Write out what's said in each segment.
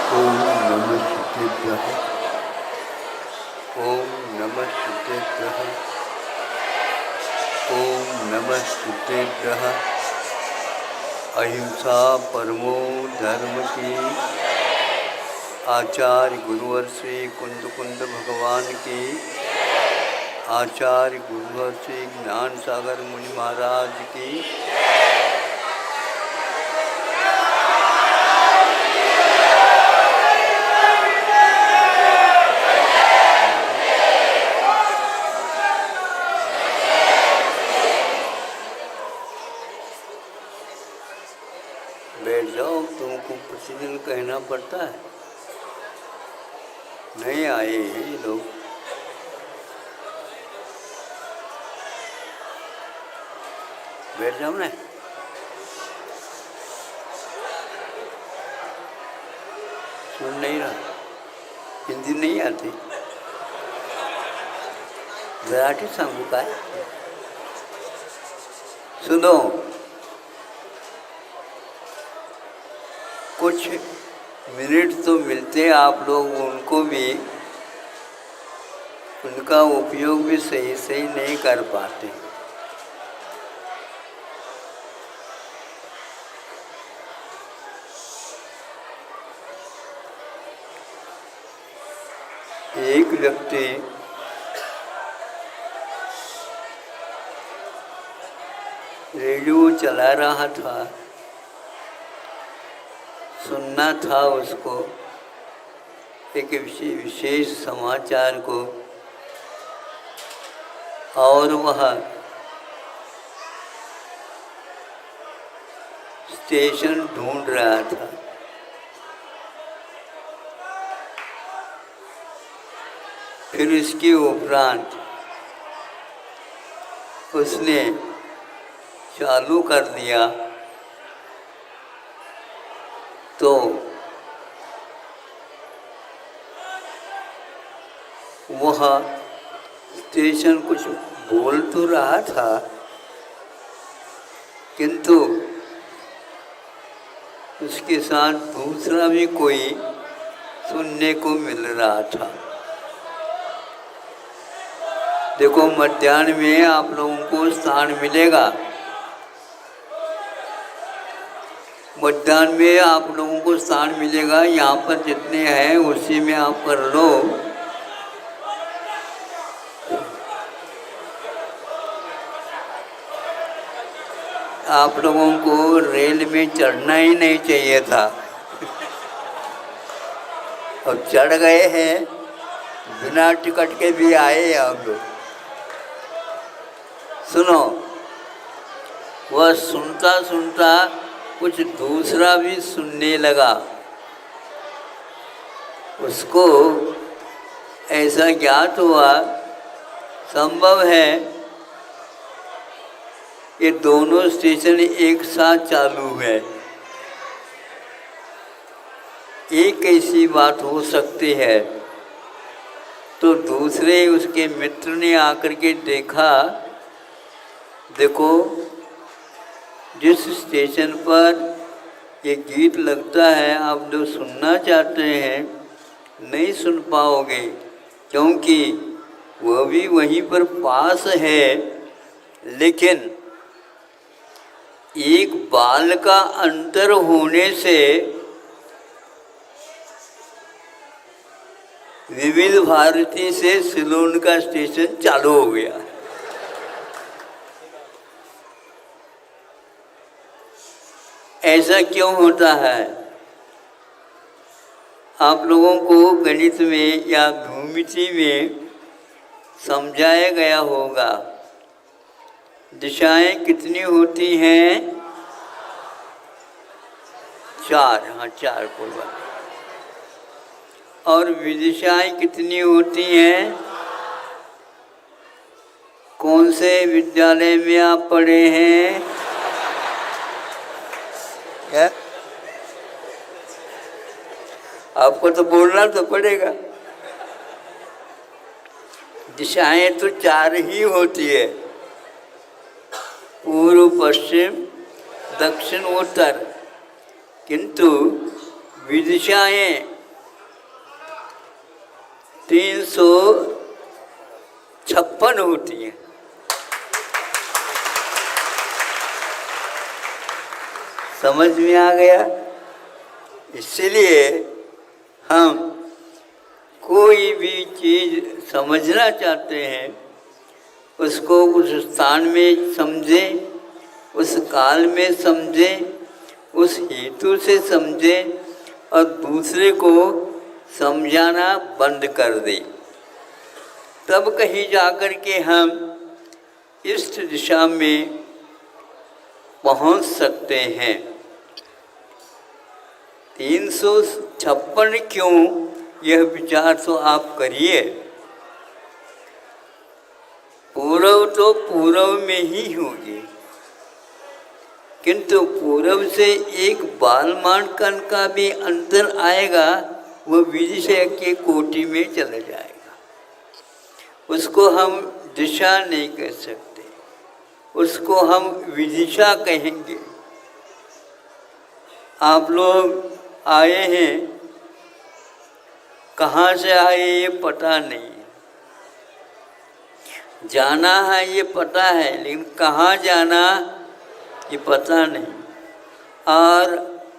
ओम नमः शुद्धेभ्यः। ओम नमः शुद्धेभ्यः। ओम नमः शुद्धेभ्यः। अहिंसा परमो धर्म की। आचार्य गुरुवर श्री कुंद कुंद भगवान की। आचार्य गुरुवर श्री ज्ञान सागर मुनि महाराज की। बैठ जाओ, तुमको प्रतिदिन कहना पड़ता है। नहीं आए हैं ये लोग। बैठ जाओ ना। सुन नहीं रहा, हिंदी नहीं आती। मराठी सांगू काय? सुनो, कुछ मिनट तो मिलते आप लोग उनको भी, उनका उपयोग भी सही सही नहीं कर पाते। एक व्यक्ति रेडियो चला रहा था, सुनना था उसको एक विशेष समाचार को, और वह स्टेशन ढूंढ रहा था। फिर इसके उपरांत उसने चालू कर दिया तो वह स्टेशन कुछ बोल तो रहा था, किंतु उसके साथ दूसरा भी कोई सुनने को मिल रहा था। देखो, मध्याह्न में आप लोगों को स्थान मिलेगा। मध्याह्न में आप लोगों को स्थान मिलेगा। यहाँ पर जितने हैं उसी में आप कर लो। आप लोगों को रेल में चढ़ना ही नहीं चाहिए था, और चढ़ गए हैं। बिना टिकट के भी आए आप लोग। सुनो, वह सुनता सुनता कुछ दूसरा भी सुनने लगा। उसको ऐसा ज्ञात हुआ, संभव है ये दोनों स्टेशन एक साथ चालू है। एक ऐसी बात हो सकती है। तो दूसरे उसके मित्र ने आकर के देखा, देखो जिस स्टेशन पर ये गीत लगता है आप जो सुनना चाहते हैं नहीं सुन पाओगे, क्योंकि वह भी वहीं पर पास है। लेकिन एक बाल का अंतर होने से विविध भारती से सिलोन का स्टेशन चालू हो गया। ऐसा क्यों होता है? आप लोगों को गणित में या भूमिति में समझाया गया होगा। दिशाएं कितनी होती हैं? 4। हाँ, 4 पूर्वा। और विदिशाएं कितनी होती हैं? कौन से विद्यालय में आप पढ़े हैं? क्या? आपको तो बोलना तो पड़ेगा। दिशाएं तो 4 ही होती है, पूर्व पश्चिम दक्षिण उत्तर, किंतु विदिशाएं 356 होती हैं। समझ में आ गया? इसलिए हम कोई भी चीज़ समझना चाहते हैं उसको उस स्थान में समझें, उस काल में समझें, उस हेतु से समझें और दूसरे को समझाना बंद कर दें। तब कहीं जाकर के हम इष्ट दिशा में पहुंच सकते हैं। 356 क्यों, यह विचार तो आप करिए। पूर्व तो पूर्व में ही होगी, किंतु पूर्व से एक बालमानकन का भी अंतर आएगा, वो विदिशा के कोटि में चला जाएगा। उसको हम दिशा नहीं कह सकते, उसको हम विदिशा कहेंगे। आप लोग आए हैं, कहाँ से आए ये पता नहीं, जाना है ये पता है, लेकिन कहाँ जाना ये पता नहीं। और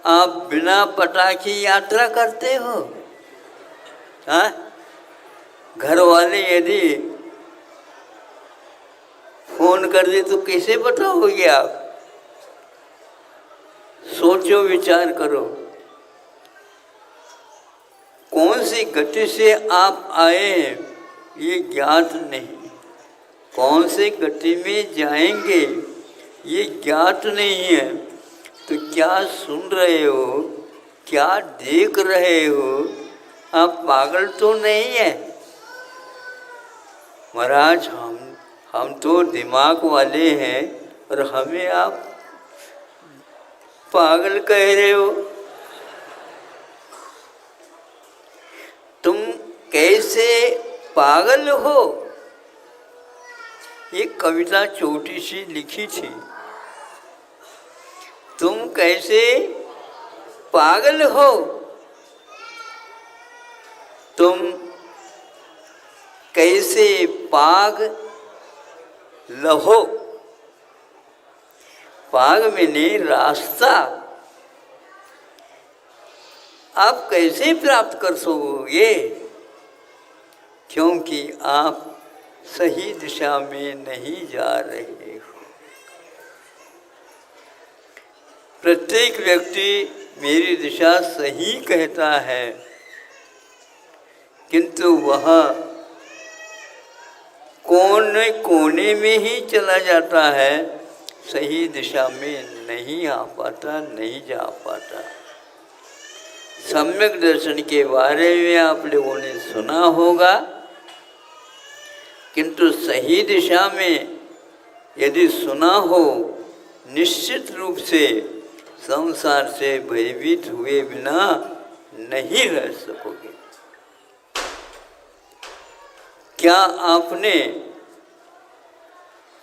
आप बिना पता की यात्रा करते हो। हाँ, घर वाले यदि फोन कर दे तो कैसे बताओगे आप? सोचो, विचार करो, कौन सी गति से आप आए हैं ये ज्ञात नहीं, कौन से गति में जाएंगे ये ज्ञात नहीं है। तो क्या सुन रहे हो, क्या देख रहे हो? आप पागल तो नहीं है? महाराज हम तो दिमाग वाले हैं और हमें आप पागल कह रहे हो। तुम कैसे पागल हो? एक कविता छोटी सी लिखी थी, तुम कैसे पागल हो, तुम कैसे पाग लहो। पाग मैंने रास्ता, आप कैसे प्राप्त कर सकोगे? क्योंकि आप सही दिशा में नहीं जा रहे हो। प्रत्येक व्यक्ति मेरी दिशा सही कहता है, किंतु वह कोने कोने में ही चला जाता है, सही दिशा में नहीं आ पाता, नहीं जा पाता। सम्यक दर्शन के बारे में आप लोगों ने सुना होगा, किंतु सही दिशा में यदि सुना हो, निश्चित रूप से संसार से भयभीत हुए बिना नहीं रह सकोगे। क्या आपने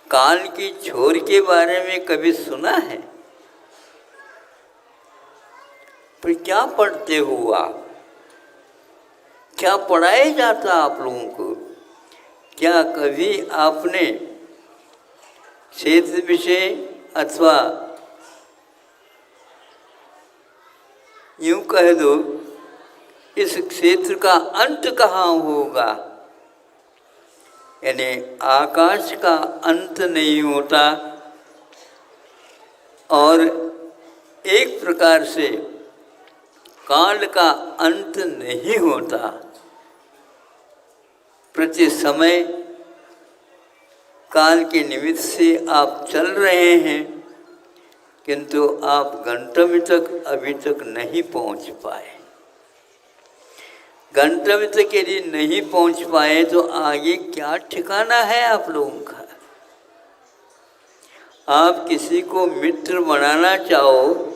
काल की छोर के बारे में कभी सुना है? पर क्या पढ़ते हो आप? क्या पढ़ाया जाता आप लोगों को? क्या कभी आपने क्षेत्र विषय अथवा यूं कह दो, इस क्षेत्र का अंत कहाँ होगा, यानी आकाश का अंत नहीं होता और एक प्रकार से काल का अंत नहीं होता। प्रति समय काल के निमित्त से आप चल रहे हैं, किंतु आप गंतव्य तक अभी तक नहीं पहुंच पाए। गंतव्य तक यदि नहीं पहुंच पाए तो आगे क्या ठिकाना है आप लोगों का? आप किसी को मित्र बनाना चाहो,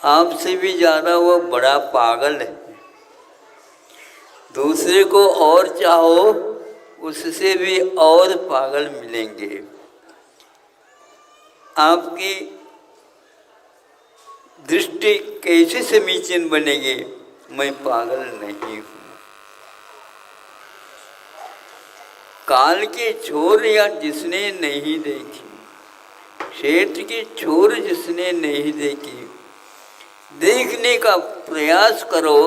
आपसे भी ज़्यादा वो बड़ा पागल है। दूसरे को और चाहो, उससे भी और पागल मिलेंगे। आपकी दृष्टि कैसे समीचीन बनेगी? मैं पागल नहीं हूँ। काल की छोर या जिसने नहीं देखी, क्षेत्र की छोर जिसने नहीं देखी, देखने का प्रयास करो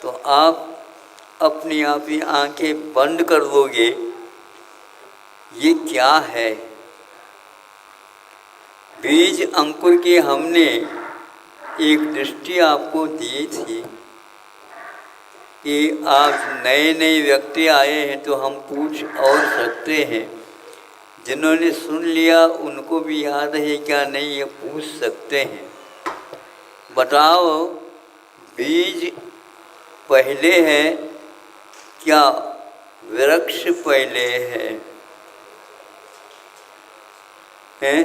तो आप अपनी आप ही आंखें बंद कर दोगे। ये क्या है? बीज अंकुर की हमने एक दृष्टि आपको दी थी कि आज नए नए व्यक्ति आए हैं तो हम पूछ और सकते हैं। जिन्होंने सुन लिया उनको भी याद है क्या नहीं, ये पूछ सकते हैं। बताओ, बीज पहले है क्या वृक्ष पहले है? हैं?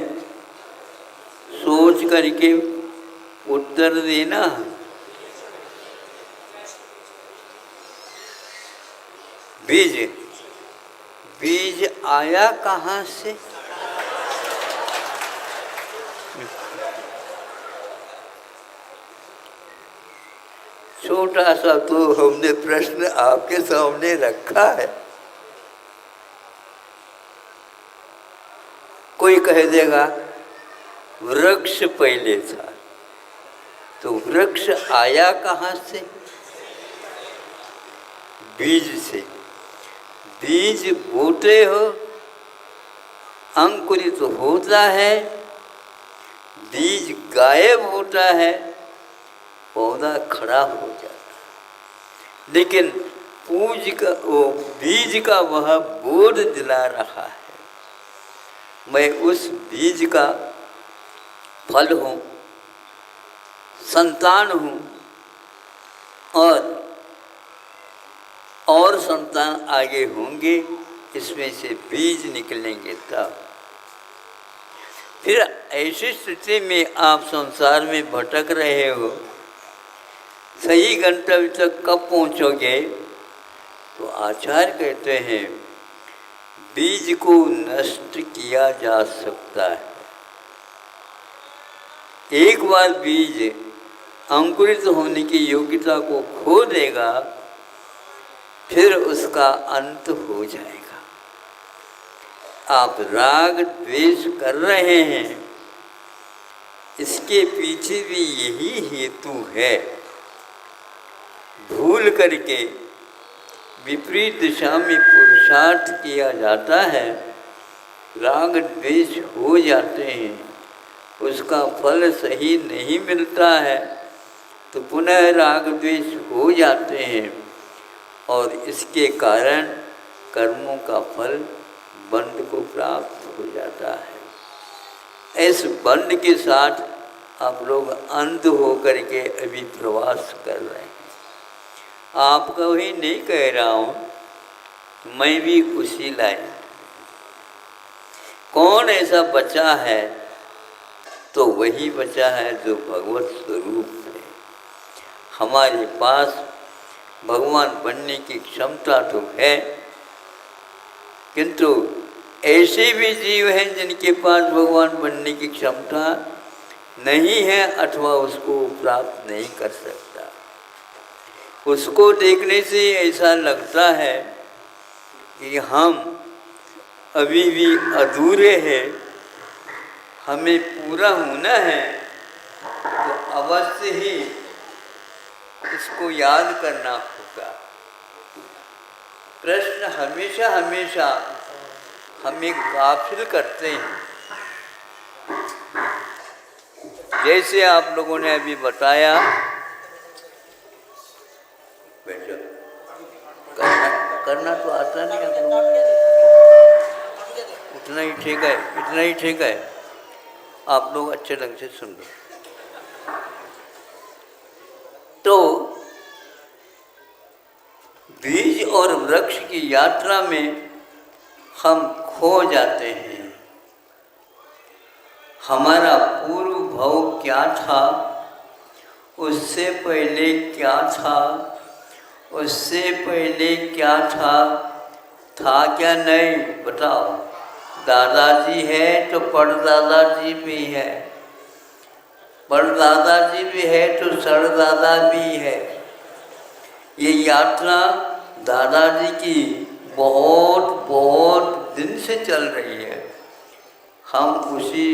सोच करके उत्तर देना। बीज बीज आया कहाँ से? छोटा सा तो हमने प्रश्न आपके सामने रखा है। कोई कह देगा वृक्ष पहले था, तो वृक्ष आया कहाँ से? बीज से। बीज बोते हो, अंकुरित होता है, बीज गायब होता है, पौधा खड़ा हो जाता है। लेकिन बीज का वह बोध दिला रहा है, मैं उस बीज का फल हूँ, संतान हूँ, और संतान आगे होंगे, इसमें से बीज निकलेंगे। तब फिर ऐसी स्थिति में आप संसार में भटक रहे हो, सही गंतव्य तक कब पहुँचोगे? तो आचार्य कहते हैं बीज को नष्ट किया जा सकता है। एक बार बीज अंकुरित होने की योग्यता को खो देगा, फिर उसका अंत हो जाएगा। आप राग द्वेष कर रहे हैं, इसके पीछे भी यही हेतु है। भूल करके विपरीत दिशा में पुरुषार्थ किया जाता है, राग द्वेष हो जाते हैं, उसका फल सही नहीं मिलता है, तो पुनः राग द्वेष हो जाते हैं और इसके कारण कर्मों का फल बंध को प्राप्त हो जाता है। इस बंध के साथ आप लोग अंध होकर के अभी प्रवास कर रहे हैं। आपको ही नहीं कह रहा हूँ, मैं भी उसी लाइन। कौन ऐसा बचा है? तो वही बचा है जो भगवत स्वरूप है। हमारे पास भगवान बनने की क्षमता तो है, किंतु ऐसे भी जीव हैं जिनके पास भगवान बनने की क्षमता नहीं है अथवा उसको प्राप्त नहीं कर सकता। उसको देखने से ऐसा लगता है कि हम अभी भी अधूरे हैं, हमें पूरा होना है, तो अवश्य ही इसको याद करना होगा। प्रश्न हमेशा हमेशा हमें गाफिल करते हैं। जैसे आप लोगों ने अभी बताया, करना तो आता नहीं आप लोगों को, उतना ही ठीक है, इतना ही ठीक है। आप लोग अच्छे ढंग से सुन लो। तो बीज और वृक्ष की यात्रा में हम खो जाते हैं। हमारा पूर्व भाव क्या था, उससे पहले क्या था, उससे पहले क्या था क्या नहीं? बताओ। दादाजी है तो परदादाजी भी है, परदादाजी भी है तो सरदादा भी है। ये यात्रा दादाजी की बहुत बहुत दिन से चल रही है। हम उसी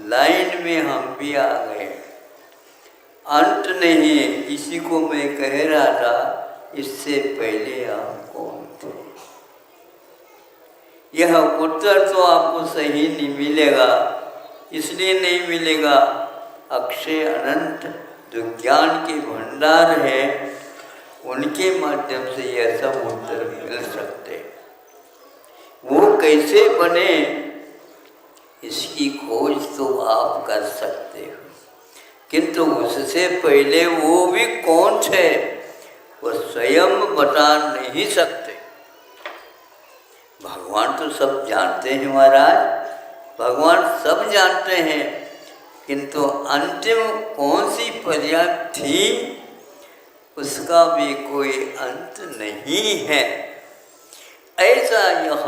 लाइन में हम भी आ गए। अंत नहीं। इसी को मैं कह रहा था, इससे पहले आप कौन थे? यह उत्तर तो आपको सही नहीं मिलेगा। इसलिए नहीं मिलेगा, अक्षय अनंत जो ज्ञान के भंडार है, उनके माध्यम से यह सब उत्तर मिल सकते। वो कैसे बने, इसकी खोज तो आप कर सकते हो, किंतु उससे पहले वो भी कौन थे, वो स्वयं बता नहीं सकते। भगवान तो सब जानते हैं महाराज, भगवान सब जानते हैं, किंतु अंतिम कौन सी पर्याप्त थी, उसका भी कोई अंत नहीं है। ऐसा यह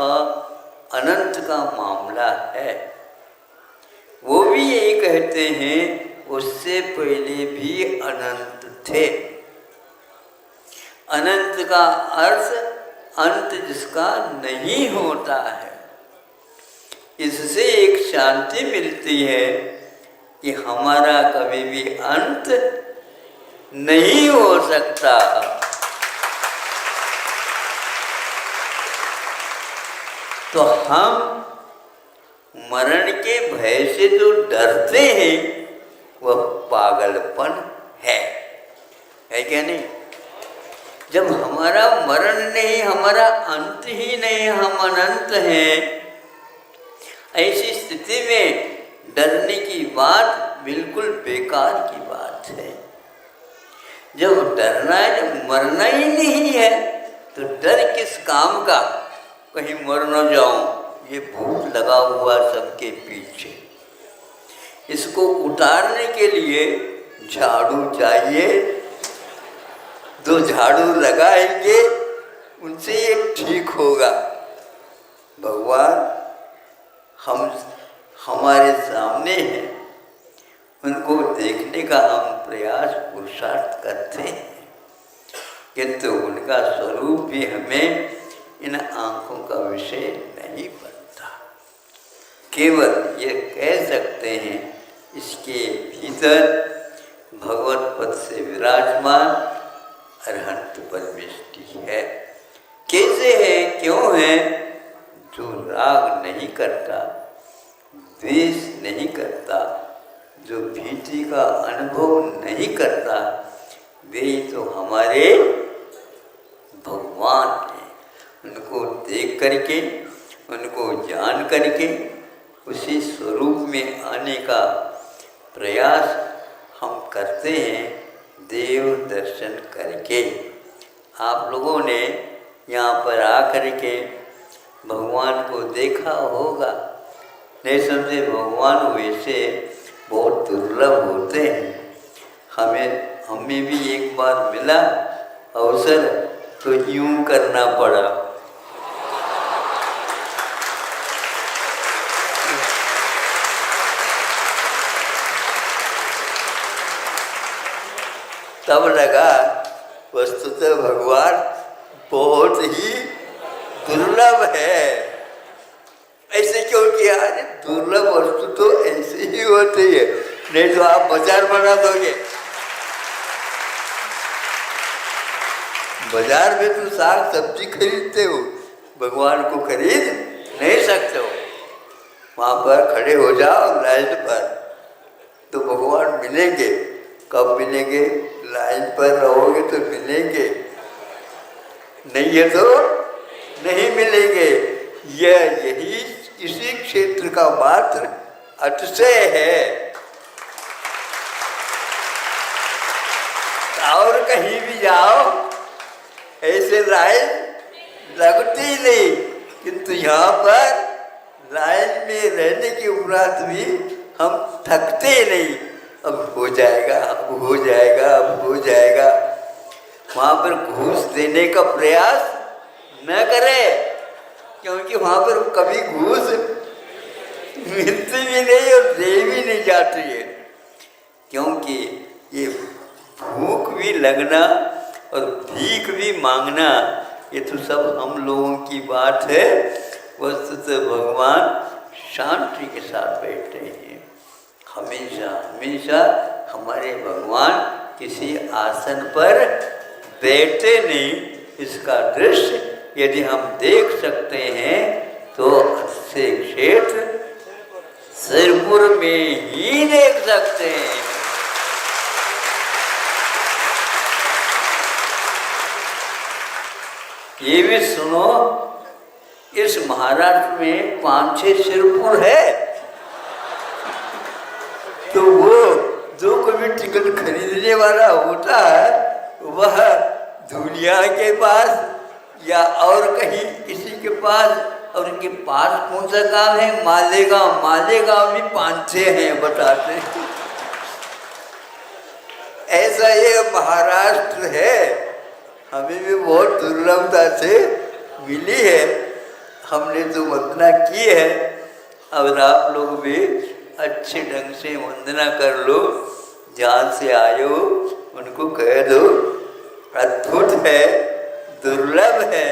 अनंत का मामला है। वो भी यही कहते हैं, उससे पहले भी अनंत थे। अनंत का अर्थ अंत जिसका नहीं होता है। इससे एक शांति मिलती है कि हमारा कभी भी अंत नहीं हो सकता। तो हम मरण के भय से जो डरते हैं, वह पागलपन है क्या नहीं? जब हमारा मरण नहीं, हमारा अंत ही नहीं, हम अनंत हैं, ऐसी स्थिति में डरने की बात बिल्कुल बेकार की बात है। जब डरना है, जब मरना ही नहीं है, तो डर किस काम का? कहीं मर न जाऊं, ये भूत लगा हुआ सबके पीछे। इसको उतारने के लिए झाड़ू चाहिए। 2 झाड़ू लगाएंगे, उनसे ये ठीक होगा। भगवान हमारे सामने हैं, उनको देखने का हम प्रयास पुरुषार्थ करते हैं, किंतु उनका स्वरूप भी हमें इन आँखों का विषय नहीं बनता। केवल ये कह सकते हैं, इसके भीतर भगवत पद से विराजमान अरहंत परमेष्टि है। कैसे है, क्यों है? जो राग नहीं करता, द्वेष नहीं करता, जो भीति का अनुभव नहीं करता, वे तो हमारे भगवान हैं। उनको देख करके, उनको जान करके, उसी स्वरूप में आने का प्रयास हम करते हैं, देव दर्शन करके। आप लोगों ने यहाँ पर आकर के भगवान को देखा होगा, नहीं समझे? भगवान वैसे बहुत दुर्लभ होते हैं। हमें भी एक बार मिला अवसर, तो यूं करना पड़ा। तब लगा वस्तुतः भगवान बहुत ही दुर्लभ है। ऐसे क्यों किया? दुर्लभ वस्तु तो ऐसे ही होती है, नहीं तो आप बाजार बना दोगे। बाजार में तो साग सब्जी खरीदते हो, भगवान को खरीद नहीं सकते हो। वहाँ पर खड़े हो जाओ लाइन पर, तो भगवान मिलेंगे। कब मिलेंगे? लाइन पर रहोगे तो मिलेंगे, नहीं है तो नहीं मिलेंगे। यही इसी क्षेत्र का मात्र अतिशय है। और कहीं भी जाओ ऐसे लाइन लगती ही नहीं, किंतु यहाँ पर लाइन में रहने के उपरांत भी हम थकते नहीं। अब हो जाएगा, अब हो जाएगा, अब हो जाएगा। वहाँ पर घूस देने का प्रयास न करें, क्योंकि वहाँ पर कभी घूस मिलती भी नहीं और दे भी नहीं जाती है। क्योंकि ये भूख भी लगना और भीख भी मांगना, ये तो सब हम लोगों की बात है। वस्तुतः भगवान शांति के साथ बैठते हैं। हमेशा हमेशा हमारे भगवान किसी आसन पर बैठते नहीं। इसका दृश्य यदि हम देख सकते हैं तो अच्छे क्षेत्र सिरपुर में ही देख सकते हैं। ये भी सुनो, इस महाराष्ट्र में 5-6 सिरपुर है, तो वो जो कोई टिकट खरीदने वाला होता है वह दुनिया के पास या और कहीं किसी के पास, और उनके पास कौन सा गांव है? मालेगांव। मालेगांव में 5-6 हैं बताते हैं। ऐसा ये महाराष्ट्र है, हमें भी बहुत दुर्लभता से मिली है। हमने तो वंदना की है, अब आप लोग भी अच्छे ढंग से वंदना कर लो। जहाँ से आए हो उनको कह दो अद्भुत है, दुर्लभ है।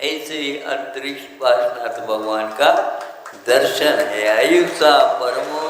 ऐसे ही अंतरिक्ष पार्श्वनाथ भगवान का दर्शन है। आयुषा परमो